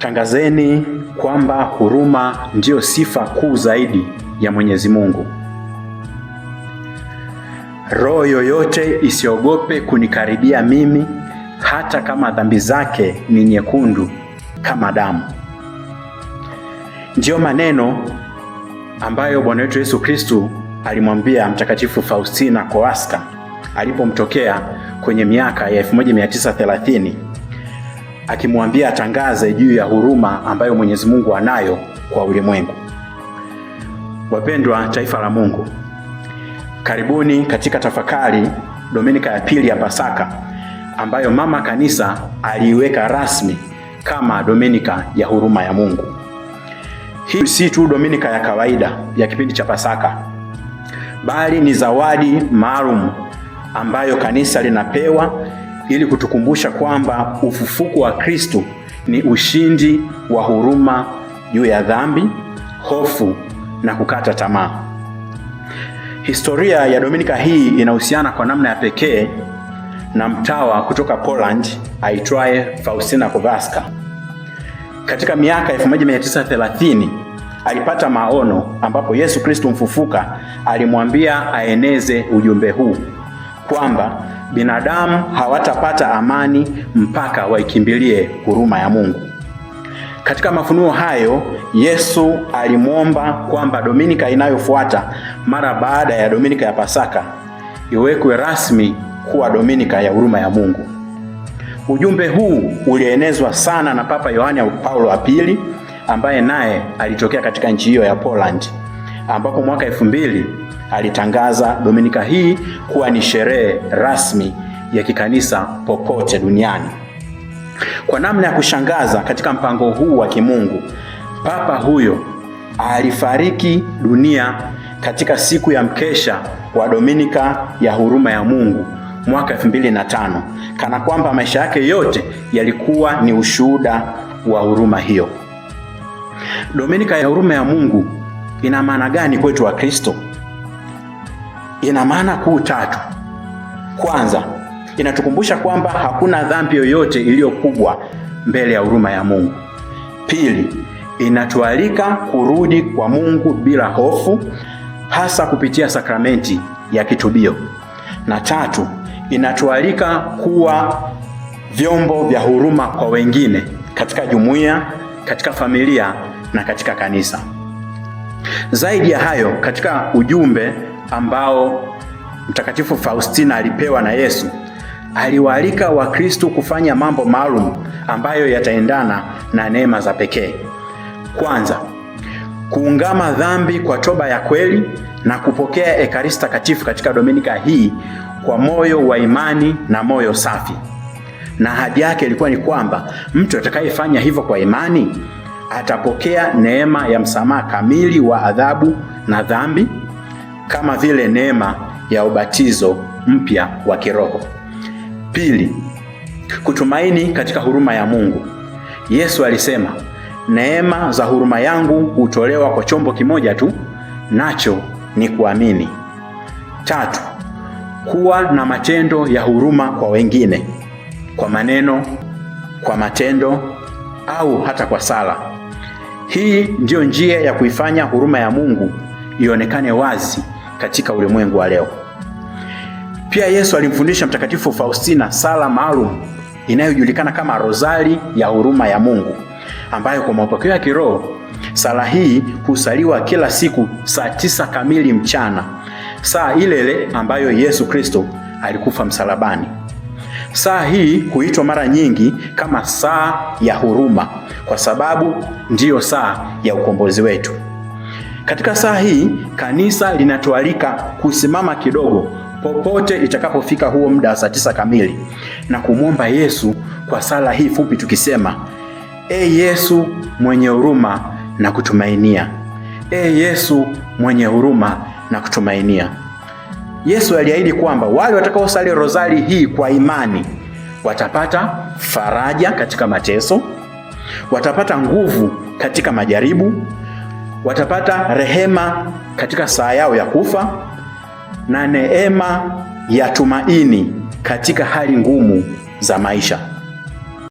Tangazeni kwamba huruma ndiyo sifa kuu zaidi ya Mwenyezi Mungu. Roho yoyote isiogope kunikaribia mimi, hata kama dhambi zake ni nyekundu kama damu. Ndiyo maneno ambayo Bwana wetu Yesu Kristo alimwambia Mtakatifu Faustina Kowalska alipomtokea kwenye miaka ya 1930, akimwambia atangaze juu ya huruma ambayo Mwenyezi Mungu anayo kwa ulimwengu. Wapendwa taifa la Mungu, karibuni katika tafakari Dominika ya pili ya Pasaka, ambayo Mama Kanisa aliiweka rasmi kama Dominika ya huruma ya Mungu. Hii si tu Dominika ya kawaida ya kipindi cha Pasaka, bali ni zawadi maalum ambayo kanisa linapewa ili kutukumbusha kwamba ufufuko wa Kristo ni ushindi wa huruma juu ya dhambi, hofu na kukata tamaa. Historia ya Dominika hii inahusiana kwa namna ya pekee na mtawa kutoka Poland aitwaye Faustina Kowalska. Katika miaka 1930 alipata maono ambapo Yesu Kristo mfufuka alimwambia aeneze ujumbe huu kwamba binadamu hawatapata amani mpaka waikimbilie huruma ya Mungu. Katika mafunuo hayo, Yesu alimwomba kwamba Dominika inayofuata mara baada ya Dominika ya Pasaka iwekwe rasmi kuwa Dominika ya huruma ya Mungu. Ujumbe huu ulienezwa sana na Papa Yohane Paulo wa pili, ambaye naye alitokea katika nchi hiyo ya Poland, ambapo mwaka 2000 alitangaza Dominika hii kuwa ni sherehe rasmi ya kikanisa popote duniani. Kwa namna ya kushangaza, katika mpango huu wa kimungu, Papa huyo alifariki dunia katika siku ya mkesha wa Dominika ya huruma ya Mungu mwaka 2005, kana kwamba maisha yake yote yalikuwa ni ushuhuda wa huruma hiyo. Dominika ya huruma ya Mungu ina maana gani kwetu wa Kristo? Ina maana kuu tatu. Kwanza, inatukumbusha kwamba hakuna dhambi yoyote iliyo kubwa mbele ya huruma ya Mungu. Pili, inatualika kurudi kwa Mungu bila hofu, hasa kupitia sakramenti ya kitubio. Na tatu, inatualika kuwa vyombo vya huruma kwa wengine katika jumuiya, katika familia na katika kanisa. Zaidi ya hayo, katika ujumbe ambao Mtakatifu Faustina alipewa na Yesu, aliwaalika Wakristo kufanya mambo maalum ambayo yataendana na neema za pekee. Kwanza, kuungama dhambi kwa toba ya kweli na kupokea Ekaristi Takatifu katika Dominika hii kwa moyo wa imani na moyo safi. Na ahadi yake ilikuwa ni kwamba mtu atakayefanya hivyo kwa imani atapokea neema ya msamaha kamili wa adhabu na dhambi, kama vile neema ya ubatizo mpya wa kiroho. Pili, kutumaini katika huruma ya Mungu. Yesu alisema, neema za huruma yangu hutolewa kwa chombo kimoja tu, nacho ni kuamini. Tatu, kuwa na matendo ya huruma kwa wengine, kwa maneno, kwa matendo au hata kwa sala. Hii ndiyo njia ya kuifanya huruma ya Mungu ionekane wazi katika ulimwengu wa leo. Pia Yesu alimfundisha Mtakatifu Faustina sala maalum inayojulikana kama Rozari ya huruma ya Mungu, ambayo kwa mapokeo ya kiroho sala hii husaliwa kila siku saa 9 kamili mchana, saa ile ile ambayo Yesu Kristo alikufa msalabani. Saa hii huitwa mara nyingi kama saa ya huruma kwa sababu ndiyo saa ya ukombozi wetu. Katika saa hii kanisa linatualika kusimama kidogo popote itakapofika huo muda wa saa 9 kamili na kumwomba Yesu kwa sala hii fupi tukisema, Yesu mwenye huruma na kutumainia. Yesu mwenye huruma na kutumainia. Yesu aliahidi kwamba wale watakaosali rozari hii kwa imani watapata faraja katika mateso, watapata nguvu katika majaribu, watapata rehema katika saa yao ya kufa na neema ya tumaini katika hali ngumu za maisha.